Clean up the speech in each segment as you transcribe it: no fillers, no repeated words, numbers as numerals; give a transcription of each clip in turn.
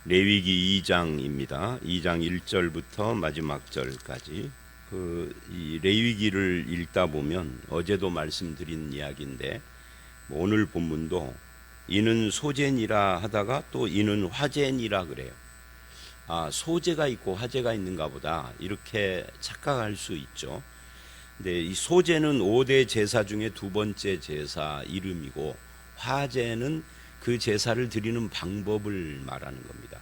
레위기 2장입니다. 2장 1절부터 마지막 절까지. 이 레위기를 읽다 보면 어제도 말씀드린 이야기인데 오늘 본문도 이는 소재니라 하다가 또 이는 화재니라 그래요. 소재가 있고 화재가 있는가 보다 이렇게 착각할 수 있죠. 근데 이 소재는 5대 제사 중에 두 번째 제사 이름이고 화재는 그 제사를 드리는 방법을 말하는 겁니다.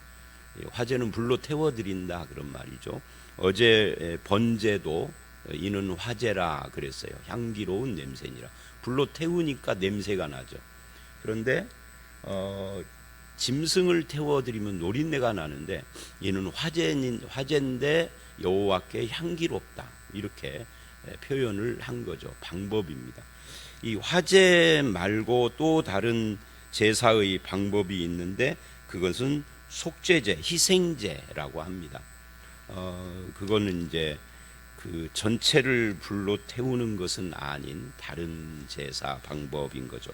화재는 불로 태워드린다 그런 말이죠. 어제 번제도 이는 화재라 그랬어요. 향기로운 냄새니라. 불로 태우니까 냄새가 나죠. 그런데 짐승을 태워드리면 노린내가 나는데 이는 화재인데 여호와께 향기롭다 이렇게 표현을 한 거죠. 방법입니다. 이 화재 말고 또 다른 제사의 방법이 있는데 그것은 속죄제, 희생제라고 합니다. 그거는 이제 그 전체를 불로 태우는 것은 아닌 다른 제사 방법인 거죠.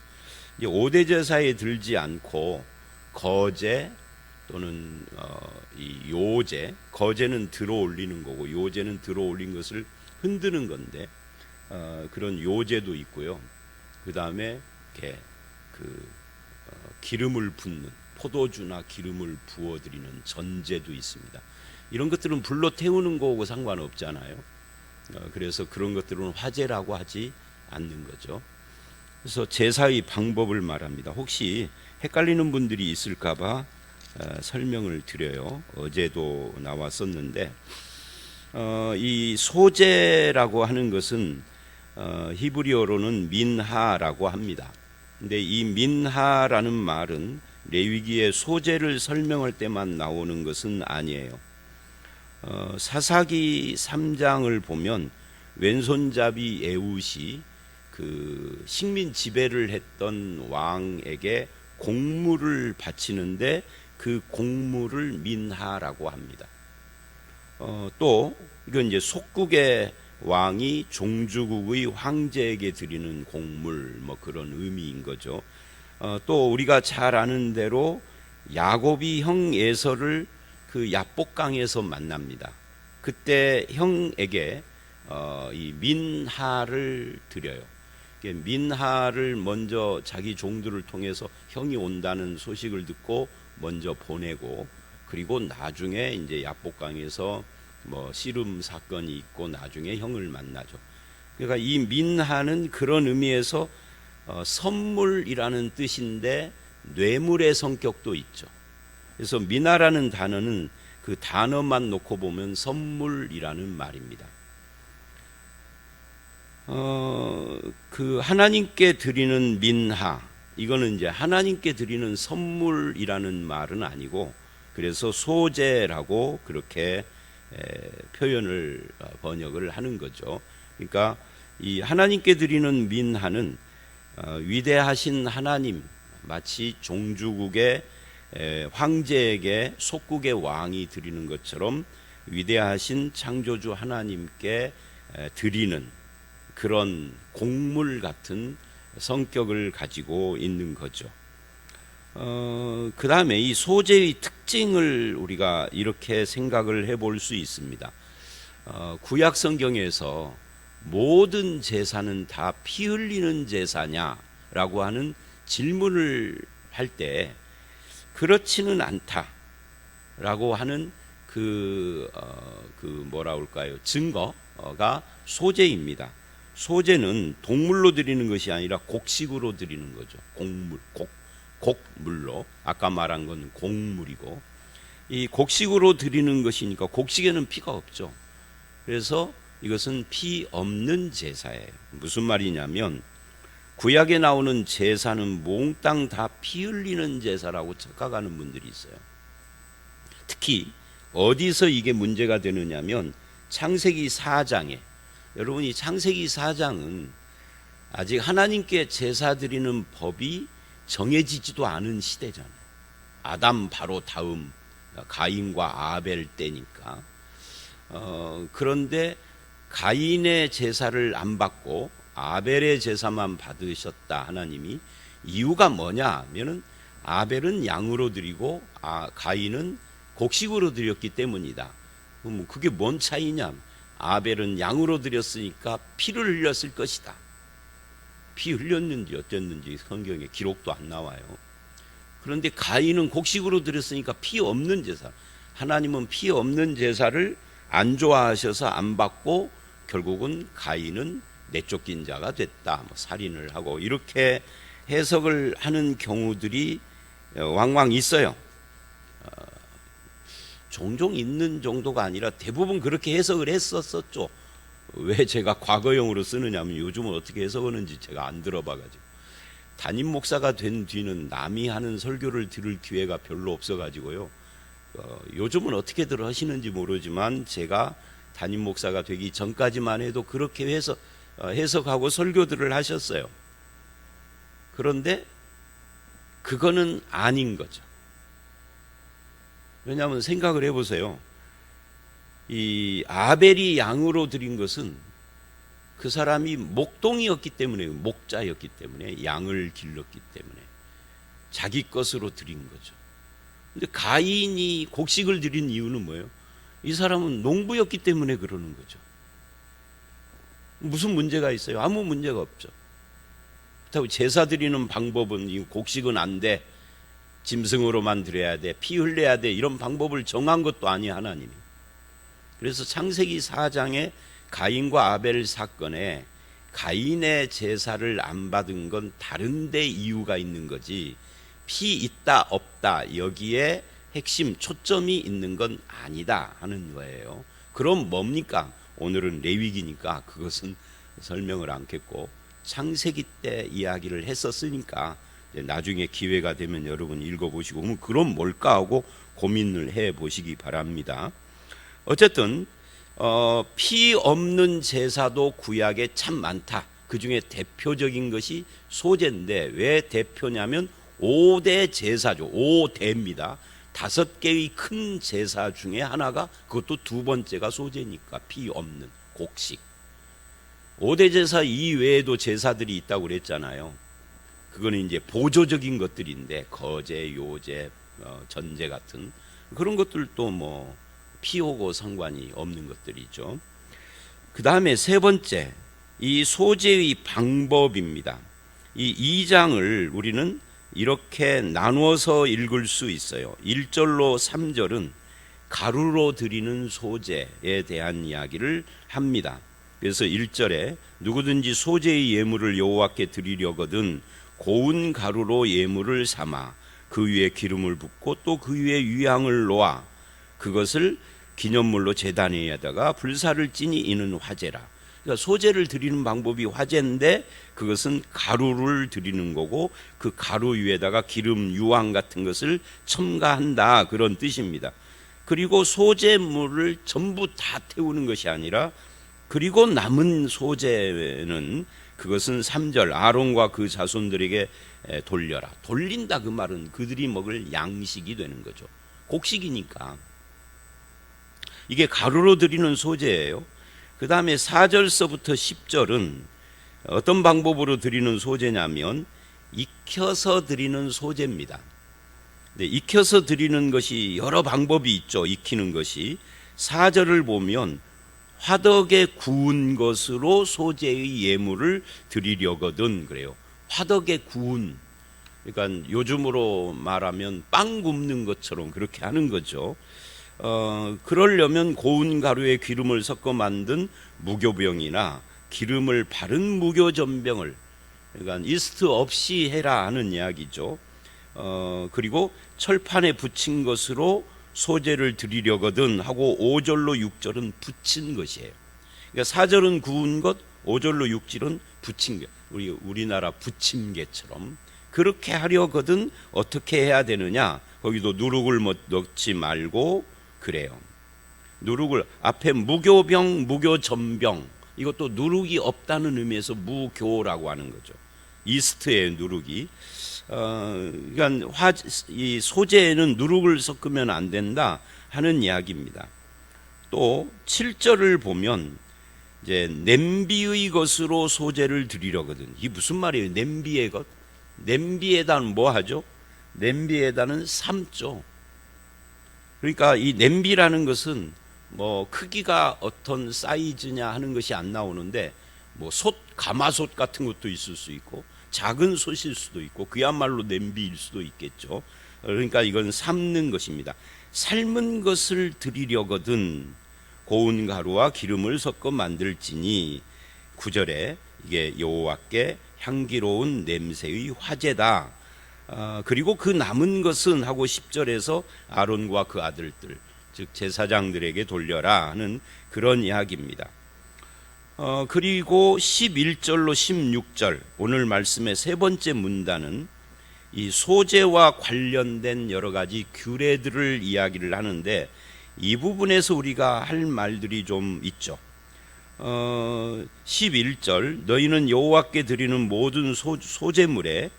이제 5대 제사에 들지 않고 거제 또는 이 요제, 거제는 들어 올리는 거고 요제는 들어 올린 것을 흔드는 건데 그런 요제도 있고요. 그 다음에 이렇게 기름을 붓는 포도주나 기름을 부어드리는 전제도 있습니다. 이런 것들은 불로 태우는 거하고 상관없잖아요. 그래서 그런 것들은 화제라고 하지 않는 거죠. 그래서 제사의 방법을 말합니다. 혹시 헷갈리는 분들이 있을까봐 설명을 드려요. 어제도 나왔었는데 이 소제라고 하는 것은 히브리어로는 민하라고 합니다. 근데 이 민하라는 말은 레위기의 소제를 설명할 때만 나오는 것은 아니에요. 사사기 3장을 보면 왼손잡이 에훗이 그 식민 지배를 했던 왕에게 곡물을 바치는데 그 곡물을 민하라고 합니다. 또 이건 이제 속국의 왕이 종주국의 황제에게 드리는 곡물 뭐 그런 의미인 거죠. 또 우리가 잘 아는 대로 야곱이 형 에서를 그 야복강에서 만납니다. 그때 형에게 이 민하를 드려요. 민하를 먼저 자기 종들을 통해서 형이 온다는 소식을 듣고 먼저 보내고 그리고 나중에 이제 야복강에서 뭐 씨름 사건이 있고 나중에 형을 만나죠. 그러니까 이 민하는 그런 의미에서 선물이라는 뜻인데 뇌물의 성격도 있죠. 그래서 민하라는 단어는 그 단어만 놓고 보면 선물이라는 말입니다. 그 하나님께 드리는 민하 이거는 이제 하나님께 드리는 선물이라는 말은 아니고 그래서 소제라고 그렇게 표현을 번역을 하는 거죠. 그러니까 이 하나님께 드리는 민하는 위대하신 하나님 마치 종주국의 황제에게 속국의 왕이 드리는 것처럼 위대하신 창조주 하나님께 드리는 그런 곡물 같은 성격을 가지고 있는 거죠. 그 다음에 이 소재의 특징을 우리가 이렇게 생각을 해볼 수 있습니다. 구약 성경에서 모든 제사는 다 피 흘리는 제사냐라고 하는 질문을 할 때 그렇지는 않다라고 하는 뭐라 할까요? 증거가 소제입니다. 소제는 동물로 드리는 것이 아니라 곡식으로 드리는 거죠. 곡물로 아까 말한 건 곡물이고 이 곡식으로 드리는 것이니까 곡식에는 피가 없죠. 그래서 이것은 피 없는 제사예요. 무슨 말이냐면 구약에 나오는 제사는 몽땅 다 피 흘리는 제사라고 착각하는 분들이 있어요. 특히 어디서 이게 문제가 되느냐면 창세기 4장에 여러분이 창세기 4장은 아직 하나님께 제사 드리는 법이 정해지지도 않은 시대잖아요. 아담 바로 다음 가인과 아벨 때니까. 그런데 가인의 제사를 안 받고 아벨의 제사만 받으셨다 하나님이. 이유가 뭐냐 하면은 아벨은 양으로 드리고 가인은 곡식으로 드렸기 때문이다. 그럼 그게 뭔 차이냐? 아벨은 양으로 드렸으니까 피를 흘렸을 것이다. 피 흘렸는지 어쨌는지 성경에 기록도 안 나와요. 그런데 가인은 곡식으로 드렸으니까 피 없는 제사. 하나님은 피 없는 제사를 안 좋아하셔서 안 받고 결국은 가인은 내쫓긴 자가 됐다. 살인을 하고 이렇게 해석을 하는 경우들이 왕왕 있어요. 종종 있는 정도가 아니라 대부분 그렇게 해석을 했었었죠. 왜 제가 과거형으로 쓰느냐면 요즘은 어떻게 해석하는지 제가 안 들어봐가지고, 담임 목사가 된 뒤는 남이 하는 설교를 들을 기회가 별로 없어가지고요. 요즘은 어떻게들 하시는지 모르지만 제가 담임 목사가 되기 전까지만 해도 그렇게 해석하고 설교들을 하셨어요. 그런데 그거는 아닌 거죠. 왜냐하면 생각을 해보세요. 이 아벨이 양으로 드린 것은 그 사람이 목동이었기 때문에, 목자였기 때문에, 양을 길렀기 때문에 자기 것으로 드린 거죠. 근데 가인이 곡식을 드린 이유는 뭐예요? 이 사람은 농부였기 때문에 그러는 거죠. 무슨 문제가 있어요? 아무 문제가 없죠. 그렇다고 제사 드리는 방법은 이 곡식은 안 돼, 짐승으로만 드려야 돼, 피 흘려야 돼, 이런 방법을 정한 것도 아니 하나님이. 그래서 창세기 4장에 가인과 아벨 사건에 가인의 제사를 안 받은 건 다른 데 이유가 있는 거지, 피 있다 없다 여기에 핵심 초점이 있는 건 아니다 하는 거예요. 그럼 뭡니까? 오늘은 레위기니까 그것은 설명을 않겠고, 창세기 때 이야기를 했었으니까 나중에 기회가 되면 여러분 읽어보시고 그럼 뭘까 하고 고민을 해보시기 바랍니다. 어쨌든 피 없는 제사도 구약에 참 많다. 그 중에 대표적인 것이 소제인데, 왜 대표냐면 5대 제사죠. 5대입니다. 5개의 큰 제사 중에 하나가, 그것도 두 번째가 소제니까 피 없는 곡식. 5대 제사 이외에도 제사들이 있다고 그랬잖아요. 그거는 이제 보조적인 것들인데, 거제, 요제, 전제 같은 그런 것들도 뭐 피하고 상관이 없는 것들이죠. 그 다음에 세 번째, 이 소제의 방법입니다. 이 2장을 우리는 이렇게 나누어서 읽을 수 있어요. 1절로 3절은 가루로 드리는 소제에 대한 이야기를 합니다. 그래서 1절에 누구든지 소제의 예물을 여호와께 드리려거든 고운 가루로 예물을 삼아 그 위에 기름을 붓고 또 그 위에 유향을 놓아 그것을 기념물로 제단 위에다가 불사를 찌니 이는 화제라. 그러니까 소제를 드리는 방법이 화제인데 그것은 가루를 드리는 거고, 그 가루 위에다가 기름, 유황 같은 것을 첨가한다, 그런 뜻입니다. 그리고 소제물을 전부 다 태우는 것이 아니라, 그리고 남은 소제는 그것은 3절 아론과 그 자손들에게 돌려라. 돌린다 그 말은 그들이 먹을 양식이 되는 거죠. 곡식이니까. 이게 가루로 드리는 소제예요. 그 다음에 4절서부터 10절은 어떤 방법으로 드리는 소제냐면 익혀서 드리는 소제입니다. 익혀서 드리는 것이 여러 방법이 있죠. 익히는 것이. 4절을 보면 화덕에 구운 것으로 소제의 예물을 드리려거든 그래요. 화덕에 구운, 그러니까 요즘으로 말하면 빵 굽는 것처럼 그렇게 하는 거죠. 그러려면 고운 가루에 기름을 섞어 만든 무교병이나 기름을 바른 무교전병을, 그러니까 이스트 없이 해라 하는 이야기죠. 그리고 철판에 붙인 것으로 소제를 드리려거든 하고 5절로 6절은 붙인 것이에요. 그러니까 4절은 구운 것, 5절로 6절은 붙인 것. 우리나라 부침개처럼 그렇게 하려거든 어떻게 해야 되느냐? 거기도 누룩을 넣지 말고 그래요. 누룩을 앞에 무교병, 무교전병, 이것도 누룩이 없다는 의미에서 무교라고 하는 거죠. 이스트의 누룩이. 그러니까 이 소제에는 누룩을 섞으면 안 된다 하는 이야기입니다. 또 7절을 보면 이제 냄비의 것으로 소제를 드리려거든. 이게 무슨 말이에요? 냄비의 것? 냄비에다 뭐 하죠? 냄비에다는 삶죠. 그러니까 이 냄비라는 것은 뭐 크기가 어떤 사이즈냐 하는 것이 안 나오는데 뭐 가마솥 같은 것도 있을 수 있고 작은 솥일 수도 있고 그야말로 냄비일 수도 있겠죠. 그러니까 이건 삶는 것입니다. 삶은 것을 드리려거든 고운 가루와 기름을 섞어 만들지니 9절에 이게 여호와께 향기로운 냄새의 화제다. 그리고 그 남은 것은 하고 10절에서 아론과 그 아들들 즉 제사장들에게 돌려라 하는 그런 이야기입니다. 그리고 11절로 16절 오늘 말씀의 세 번째 문단은 이 소재와 관련된 여러 가지 규례들을 이야기를 하는데 이 부분에서 우리가 할 말들이 좀 있죠. 11절 너희는 여호와께 드리는 모든 소재물에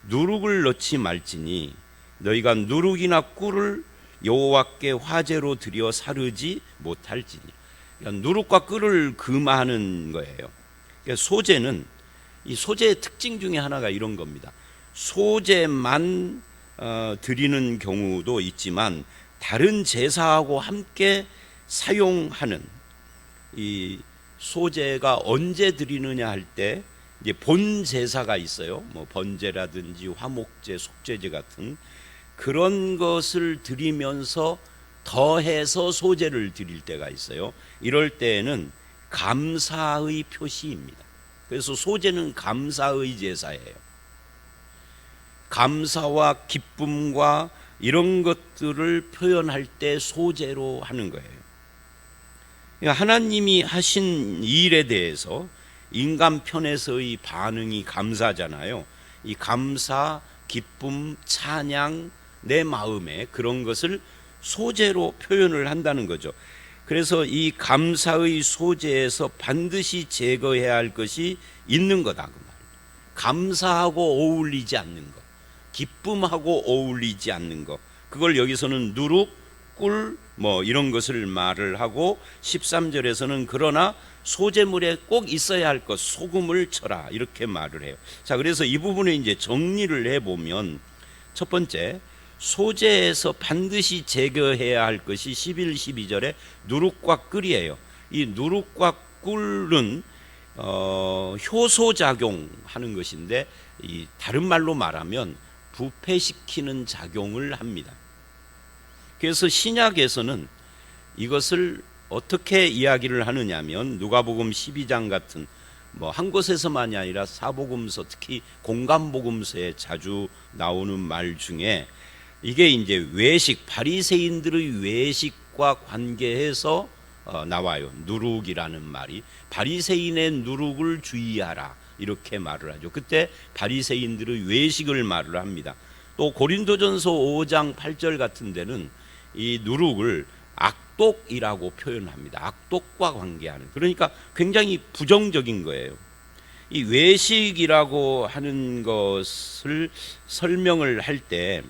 누룩을 넣지 말지니 너희가 누룩이나 꿀을 여호와께 화제로 드려 사르지 못할지니. 그러니까 누룩과 꿀을 금하는 거예요. 그러니까 소재는 이 소재의 특징 중에 하나가 이런 겁니다. 소재만 드리는 경우도 있지만 다른 제사하고 함께 사용하는 이 소재가 언제 드리느냐 할 때 이제 본 제사가 있어요. 뭐 번제라든지 화목제, 속죄제 같은 그런 것을 드리면서 더해서 소재를 드릴 때가 있어요. 이럴 때에는 감사의 표시입니다. 그래서 소재는 감사의 제사예요. 감사와 기쁨과 이런 것들을 표현할 때 소재로 하는 거예요. 그러니까 하나님이 하신 일에 대해서 인간 편에서의 반응이 감사잖아요. 이 감사, 기쁨, 찬양, 내 마음에 그런 것을 소재로 표현을 한다는 거죠. 그래서 이 감사의 소재에서 반드시 제거해야 할 것이 있는 거다 그 말. 감사하고 어울리지 않는 것, 기쁨하고 어울리지 않는 것, 그걸 여기서는 누룩, 꿀 뭐 이런 것을 말을 하고 13절에서는 그러나 소재물에 꼭 있어야 할 것 소금을 쳐라 이렇게 말을 해요. 자, 그래서 이 부분에 이제 정리를 해보면 첫 번째 소재에서 반드시 제거해야 할 것이 11, 12절에 누룩과 꿀이에요. 이 누룩과 꿀은 효소작용하는 것인데 이 다른 말로 말하면 부패시키는 작용을 합니다. 그래서 신약에서는 이것을 어떻게 이야기를 하느냐면 누가복음 12장 같은 뭐 한 곳에서만이 아니라 사복음서 특히 공감복음서에 자주 나오는 말 중에 이게 이제 외식 바리새인들의 외식과 관계해서 나와요. 누룩이라는 말이 바리새인의 누룩을 주의하라 이렇게 말을 하죠. 그때 바리새인들의 외식을 말을 합니다. 또 고린도전서 5장 8절 같은 데는 이 누룩을 악독이라고 표현합니다. 악독과 관계하는. 그러니까 굉장히 부정적인 거예요. 이 외식이라고 하는 것을 설명을 할 때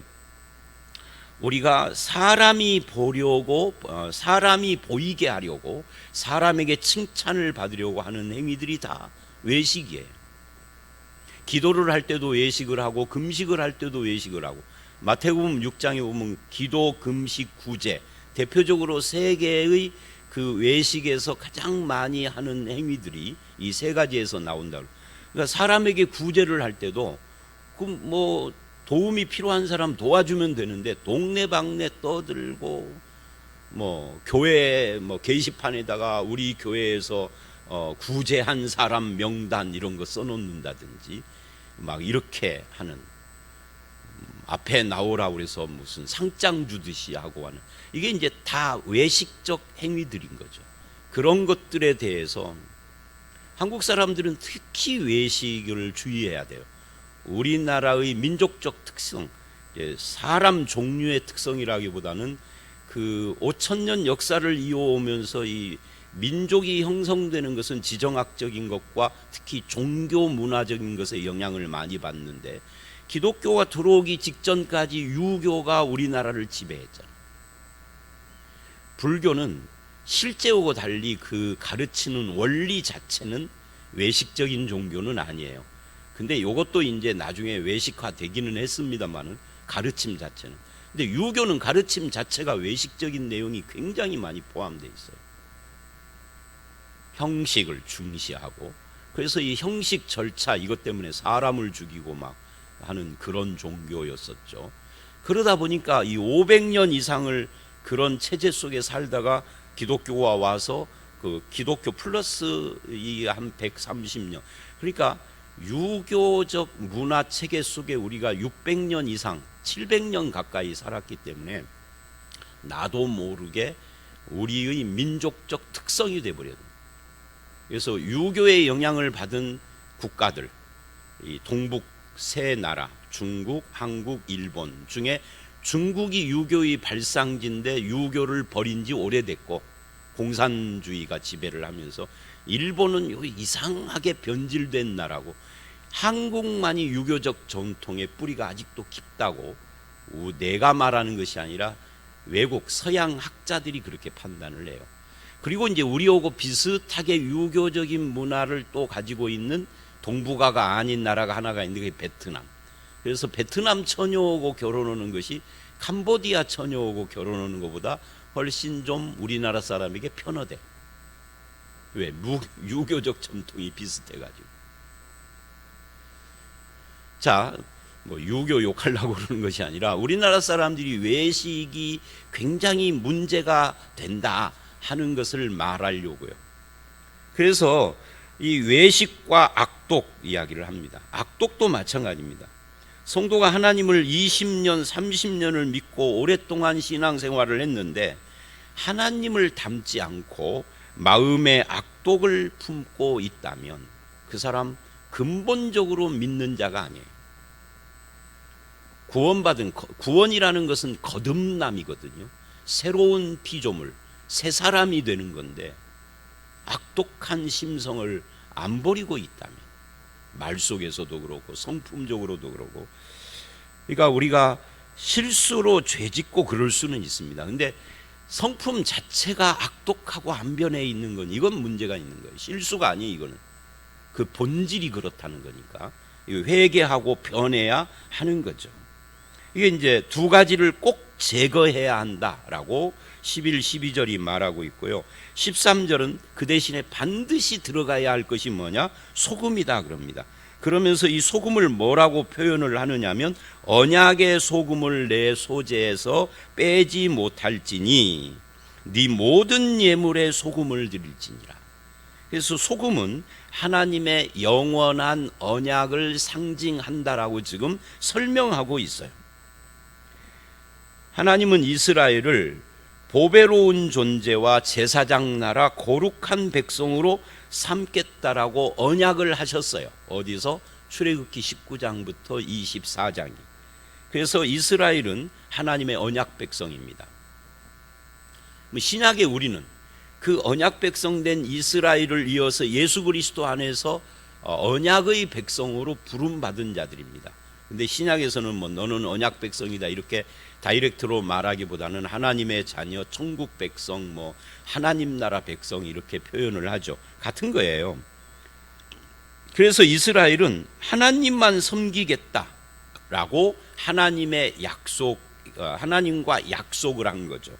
우리가 사람이 보려고 사람이 보이게 하려고 사람에게 칭찬을 받으려고 하는 행위들이 다 외식이에요. 기도를 할 때도 외식을 하고 금식을 할 때도 외식을 하고 마태복음 6장에 보면 기도, 금식, 구제 대표적으로 세 개의 그 외식에서 가장 많이 하는 행위들이 이 세 가지에서 나온다. 그러니까 사람에게 구제를 할 때도 그 뭐 도움이 필요한 사람 도와주면 되는데 동네방네 떠들고 뭐 교회 뭐 게시판에다가 우리 교회에서 구제한 사람 명단 이런 거 써놓는다든지 막 이렇게 하는 앞에 나오라 그래서 무슨 상장 주듯이 하고 하는 이게 이제 다 외식적 행위들인 거죠. 그런 것들에 대해서 한국 사람들은 특히 외식을 주의해야 돼요. 우리나라의 민족적 특성, 사람 종류의 특성이라기보다는 그 5,000년 역사를 이어오면서 이 민족이 형성되는 것은 지정학적인 것과 특히 종교 문화적인 것에 영향을 많이 받는데 기독교가 들어오기 직전까지 유교가 우리나라를 지배했잖아요. 불교는 실제하고 달리 그 가르치는 원리 자체는 외식적인 종교는 아니에요. 근데 이것도 이제 나중에 외식화 되기는 했습니다만은 가르침 자체는. 근데 유교는 가르침 자체가 외식적인 내용이 굉장히 많이 포함되어 있어요. 형식을 중시하고, 그래서 이 형식 절차 이것 때문에 사람을 죽이고 막 하는 그런 종교였었죠. 그러다 보니까 이 500년 이상을 그런 체제 속에 살다가 기독교가 와서 그 기독교 플러스 이 한 130년, 그러니까 유교적 문화 체계 속에 우리가 600년 이상 700년 가까이 살았기 때문에 나도 모르게 우리의 민족적 특성이 되어버려요. 그래서 유교의 영향을 받은 국가들, 이 동북 세 나라, 중국, 한국, 일본 중에 중국이 유교의 발상지인데 유교를 버린 지 오래됐고 공산주의가 지배를 하면서, 일본은 이상하게 변질된 나라고, 한국만이 유교적 전통의 뿌리가 아직도 깊다고 내가 말하는 것이 아니라 외국 서양 학자들이 그렇게 판단을 해요. 그리고 이제 우리하고 비슷하게 유교적인 문화를 또 가지고 있는 동북아가 아닌 나라가 하나가 있는데 그게 베트남. 그래서 베트남 처녀하고 결혼하는 것이 캄보디아 처녀하고 결혼하는 것보다 훨씬 좀 우리나라 사람에게 편하대. 왜? 유교적 전통이 비슷해가지고. 자, 뭐 유교 욕하려고 그러는 것이 아니라 우리나라 사람들이 외식이 굉장히 문제가 된다 하는 것을 말하려고요. 그래서 이 외식과 악독 이야기를 합니다. 악독도 마찬가지입니다. 성도가 하나님을 20년, 30년을 믿고 오랫동안 신앙생활을 했는데 하나님을 닮지 않고 마음에 악독을 품고 있다면 그 사람 근본적으로 믿는 자가 아니에요. 구원이라는 것은 거듭남이거든요. 새로운 피조물, 새 사람이 되는 건데 악독한 심성을 안 버리고 있다면, 말 속에서도 그렇고 성품적으로도 그렇고, 그러니까 우리가 실수로 죄짓고 그럴 수는 있습니다. 근데 성품 자체가 악독하고 안 변해 있는 건 이건 문제가 있는 거예요. 실수가 아니에요. 이거는 그 본질이 그렇다는 거니까 회개하고 변해야 하는 거죠. 이게 이제 두 가지를 꼭 제거해야 한다라고 11, 12절이 말하고 있고요. 13절은 그 대신에 반드시 들어가야 할 것이 뭐냐? 소금이다 그럽니다. 그러면서 이 소금을 뭐라고 표현을 하느냐면 언약의 소금을 내 소재에서 빼지 못할지니 네 모든 예물에 소금을 드릴지니라. 그래서 소금은 하나님의 영원한 언약을 상징한다라고 지금 설명하고 있어요. 하나님은 이스라엘을 보배로운 존재와 제사장 나라 거룩한 백성으로 삼겠다라고 언약을 하셨어요. 어디서? 출애굽기 19장부터 24장이. 그래서 이스라엘은 하나님의 언약 백성입니다. 신약의 우리는 그 언약 백성 된 이스라엘을 이어서 예수 그리스도 안에서 언약의 백성으로 부름받은 자들입니다. 근데 신약에서는 뭐 너는 언약 백성이다 이렇게 다이렉트로 말하기보다는 하나님의 자녀, 천국 백성, 뭐 하나님 나라 백성 이렇게 표현을 하죠. 같은 거예요. 그래서 이스라엘은 하나님만 섬기겠다라고 하나님과 약속을 한 거죠.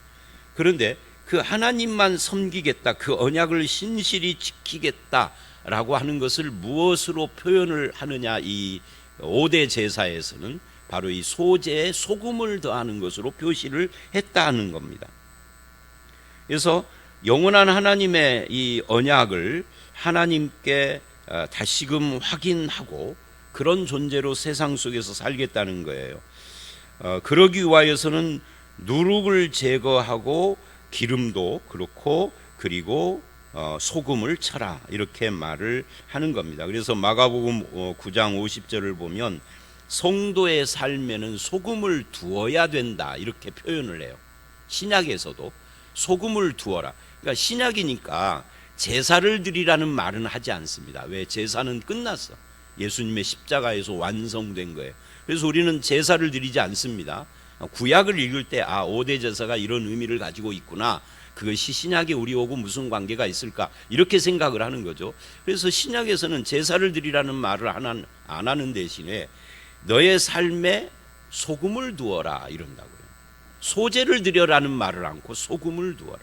그런데 그 하나님만 섬기겠다, 그 언약을 신실히 지키겠다라고 하는 것을 무엇으로 표현을 하느냐? 이 5대 제사에서는 바로 이 소재에 소금을 더하는 것으로 표시를 했다는 겁니다. 그래서 영원한 하나님의 이 언약을 하나님께 다시금 확인하고 그런 존재로 세상 속에서 살겠다는 거예요. 그러기 위하여서는 누룩을 제거하고 기름도 그렇고 그리고 소금을 쳐라 이렇게 말을 하는 겁니다. 그래서 마가복음 9장 50절을 보면 성도의 삶에는 소금을 두어야 된다 이렇게 표현을 해요. 신약에서도 소금을 두어라. 그러니까 신약이니까 제사를 드리라는 말은 하지 않습니다. 왜? 제사는 끝났어. 예수님의 십자가에서 완성된 거예요. 그래서 우리는 제사를 드리지 않습니다. 구약을 읽을 때 5대 제사가 이런 의미를 가지고 있구나. 그것이 신약에 우리하고 무슨 관계가 있을까? 이렇게 생각을 하는 거죠. 그래서 신약에서는 제사를 드리라는 말을 안 하는 대신에 너의 삶에 소금을 두어라 이런다고요. 소재를 드려라는 말을 않고 소금을 두어라.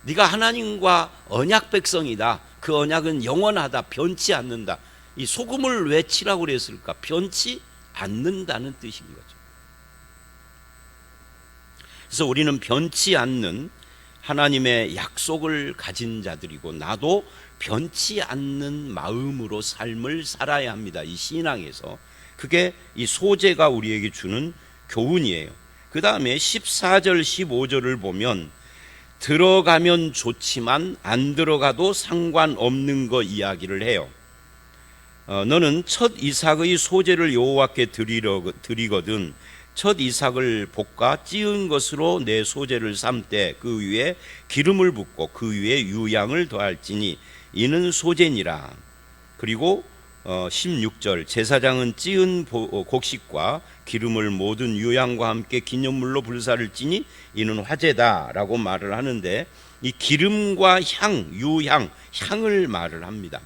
네가 하나님과 언약 백성이다. 그 언약은 영원하다. 변치 않는다. 이 소금을 왜 치라고 그랬을까? 변치 않는다는 뜻인 거죠. 그래서 우리는 변치 않는 하나님의 약속을 가진 자들이고, 나도 변치 않는 마음으로 삶을 살아야 합니다. 이 신앙에서. 그게 이 소재가 우리에게 주는 교훈이에요. 그 다음에 14절 15절을 보면 들어가면 좋지만 안 들어가도 상관없는 거 이야기를 해요. 너는 첫 이삭의 소재를 여호와께 드리거든 첫 이삭을 볶아 찌은 것으로 내 소재를 삶되 그 위에 기름을 붓고 그 위에 유향을 더할지니 이는 소재니라. 그리고 16절 제사장은 찌은 곡식과 기름을 모든 유향과 함께 기념물로 불사를 찌니 이는 화제다라고 말을 하는데, 이 기름과 향, 유향, 향을 말을 합니다.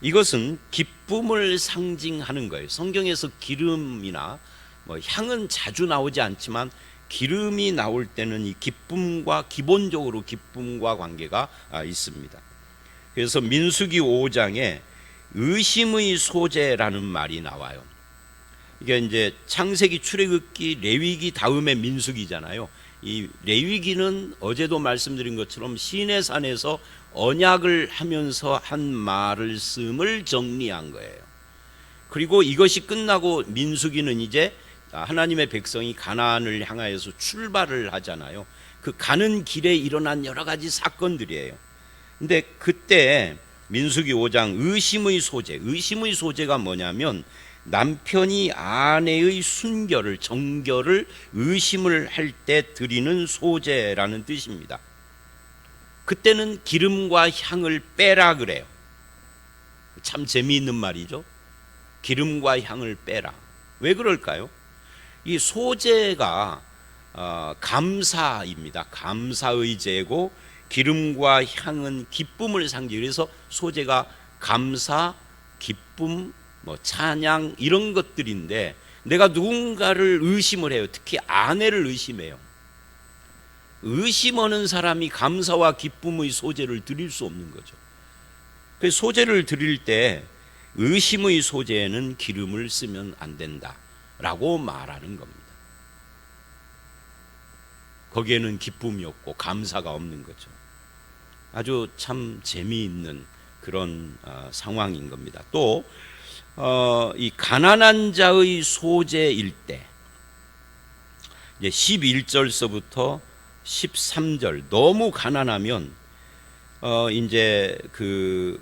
이것은 기쁨을 상징하는 거예요. 성경에서 기름이나 향은 자주 나오지 않지만 기름이 나올 때는 이 기쁨과, 기본적으로 기쁨과 관계가 있습니다. 그래서 민수기 5장에 의심의 소재라는 말이 나와요. 이게 이제 창세기, 출애굽기, 레위기 다음에 민수기잖아요. 이 레위기는 어제도 말씀드린 것처럼 시내산에서 언약을 하면서 한 말을 씀을 정리한 거예요. 그리고 이것이 끝나고 민수기는 이제 하나님의 백성이 가나안을 향하여서 출발을 하잖아요. 그 가는 길에 일어난 여러 가지 사건들이에요. 근데 그때 민수기 5장 의심의 소재가 뭐냐면 남편이 아내의 순결을, 정결을 의심을 할 때 드리는 소재라는 뜻입니다. 그때는 기름과 향을 빼라 그래요. 참 재미있는 말이죠. 기름과 향을 빼라. 왜 그럴까요? 이 소재가 감사입니다. 감사의 제고, 기름과 향은 기쁨을 상징해요. 그래서 소재가 감사, 기쁨, 찬양 이런 것들인데, 내가 누군가를 의심을 해요. 특히 아내를 의심해요. 의심하는 사람이 감사와 기쁨의 소재를 드릴 수 없는 거죠. 그래서 소재를 드릴 때 의심의 소재에는 기름을 쓰면 안 된다라고 말하는 겁니다. 거기에는 기쁨이 없고 감사가 없는 거죠. 아주 참 재미있는 그런 상황인 겁니다. 또 이 가난한 자의 소재일 때, 이제 11절서부터 13절, 너무 가난하면 이제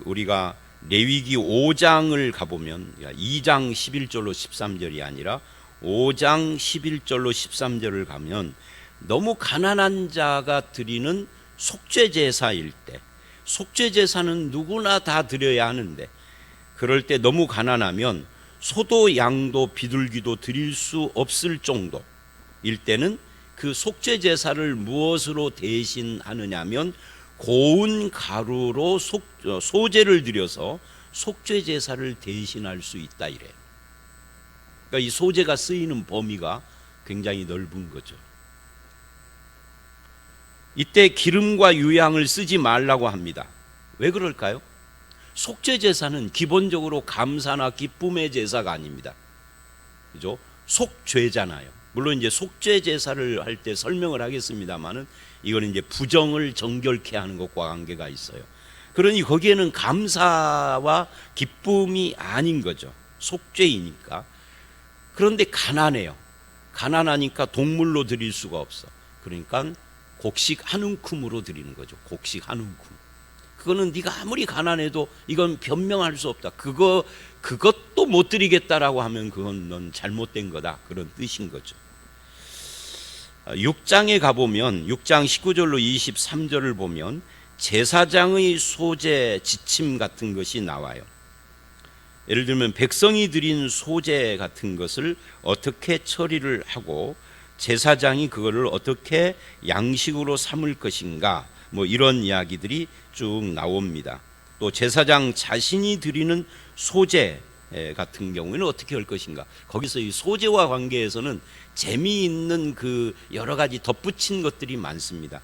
우리가 레위기 5장을 가보면 2장 11절로 13절이 아니라 5장 11절로 13절을 가면 너무 가난한 자가 드리는 속죄제사일 때, 속죄제사는 누구나 다 드려야 하는데 그럴 때 너무 가난하면 소도 양도 비둘기도 드릴 수 없을 정도일 때는 그 속죄제사를 무엇으로 대신하느냐면 고운 가루로 소제를 드려서 속죄제사를 대신할 수 있다 이래요. 그러니까 이 소제가 쓰이는 범위가 굉장히 넓은 거죠. 이때 기름과 유향을 쓰지 말라고 합니다. 왜 그럴까요? 속죄제사는 기본적으로 감사나 기쁨의 제사가 아닙니다. 그죠? 속죄잖아요. 물론 이제 속죄제사를 할 때 설명을 하겠습니다만은 이거는 이제 부정을 정결케 하는 것과 관계가 있어요. 그러니 거기에는 감사와 기쁨이 아닌 거죠. 속죄이니까. 그런데 가난해요. 가난하니까 동물로 드릴 수가 없어. 그러니까 곡식 한 움큼으로 드리는 거죠. 곡식 한 움큼. 그거는 네가 아무리 가난해도 이건 변명할 수 없다. 그것도 못 드리겠다라고 하면 그건 넌 잘못된 거다. 그런 뜻인 거죠. 6장에 가보면 6장 19절로 23절을 보면 제사장의 소재 지침 같은 것이 나와요. 예를 들면 백성이 드린 소재 같은 것을 어떻게 처리를 하고 제사장이 그거를 어떻게 양식으로 삼을 것인가, 이런 이야기들이 쭉 나옵니다. 또 제사장 자신이 드리는 소재, 같은 경우에는 어떻게 할 것인가. 거기서 이 소재와 관계에서는 재미있는 그 여러 가지 덧붙인 것들이 많습니다.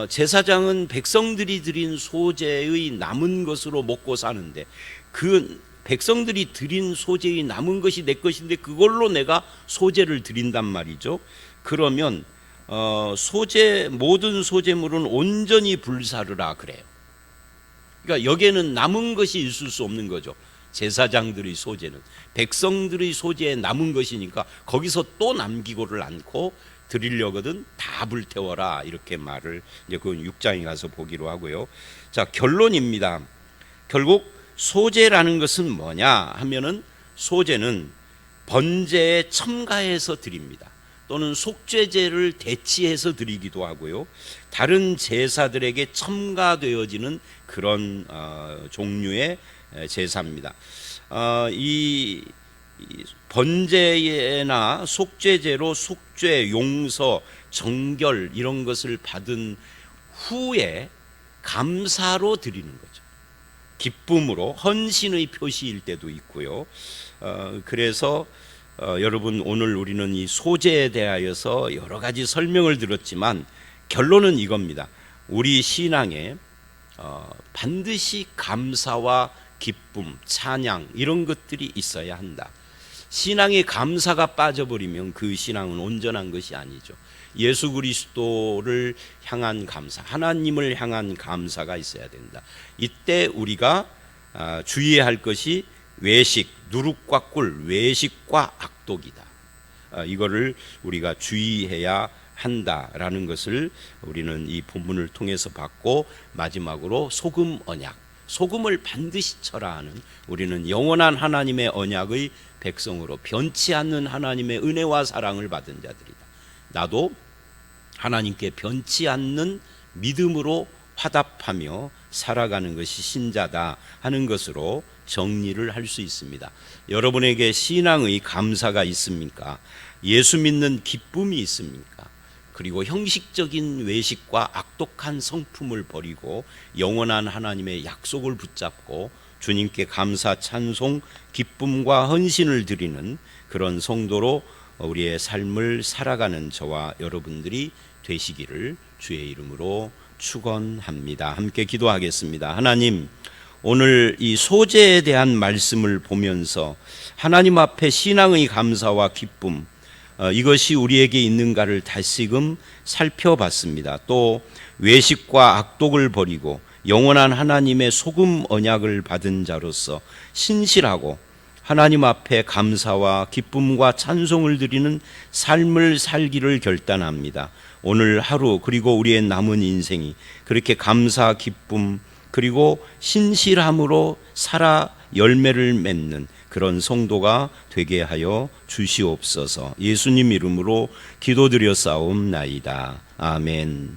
제사장은 백성들이 드린 소재의 남은 것으로 먹고 사는데, 그 백성들이 드린 소재의 남은 것이 내 것인데 그걸로 내가 소재를 드린단 말이죠. 그러면 모든 소재물은 온전히 불사르라 그래요. 그러니까 여기에는 남은 것이 있을 수 없는 거죠. 제사장들의 소재는 백성들의 소재에 남은 것이니까 거기서 또 남기고를 않고 드리려거든 다 불태워라, 이렇게 말을 이제 그 6장에 가서 보기로 하고요. 자, 결론입니다. 결국 소재라는 것은 뭐냐 하면은, 소재는 번제에 첨가해서 드립니다. 또는 속죄제를 대치해서 드리기도 하고요. 다른 제사들에게 첨가되어지는 그런 종류의 제사입니다. 이 번제나 속죄제로 속죄, 용서, 정결 이런 것을 받은 후에 감사로 드리는 거죠. 기쁨으로, 헌신의 표시일 때도 있고요. 그래서 여러분, 오늘 우리는 이 소재에 대하여서 여러 가지 설명을 들었지만 결론은 이겁니다. 우리 신앙에 반드시 감사와 기쁨, 찬양 이런 것들이 있어야 한다. 신앙에 감사가 빠져버리면 그 신앙은 온전한 것이 아니죠. 예수 그리스도를 향한 감사, 하나님을 향한 감사가 있어야 된다. 이때 우리가 주의해야 할 것이 외식, 누룩과 꿀, 외식과 악독이다. 이거를 우리가 주의해야 한다라는 것을 우리는 이 본문을 통해서 봤고, 마지막으로 소금 언약, 소금을 반드시 쳐라 하는, 우리는 영원한 하나님의 언약의 백성으로 변치 않는 하나님의 은혜와 사랑을 받은 자들이다. 나도 하나님께 변치 않는 믿음으로 화답하며 살아가는 것이 신자다 하는 것으로 정리를 할 수 있습니다. 여러분에게 신앙의 감사가 있습니까? 예수 믿는 기쁨이 있습니까? 그리고 형식적인 외식과 악독한 성품을 버리고 영원한 하나님의 약속을 붙잡고 주님께 감사, 찬송, 기쁨과 헌신을 드리는 그런 성도로 우리의 삶을 살아가는 저와 여러분들이 되시기를 주의 이름으로 축원합니다. 함께 기도하겠습니다. 하나님, 오늘 이 소재에 대한 말씀을 보면서 하나님 앞에 신앙의 감사와 기쁨, 이것이 우리에게 있는가를 다시금 살펴봤습니다. 또 외식과 악독을 버리고 영원한 하나님의 소금 언약을 받은 자로서 신실하고 하나님 앞에 감사와 기쁨과 찬송을 드리는 삶을 살기를 결단합니다. 오늘 하루 그리고 우리의 남은 인생이 그렇게 감사, 기쁨 그리고 신실함으로 살아 열매를 맺는 그런 성도가 되게 하여 주시옵소서. 예수님 이름으로 기도드려 싸움나이다. 아멘.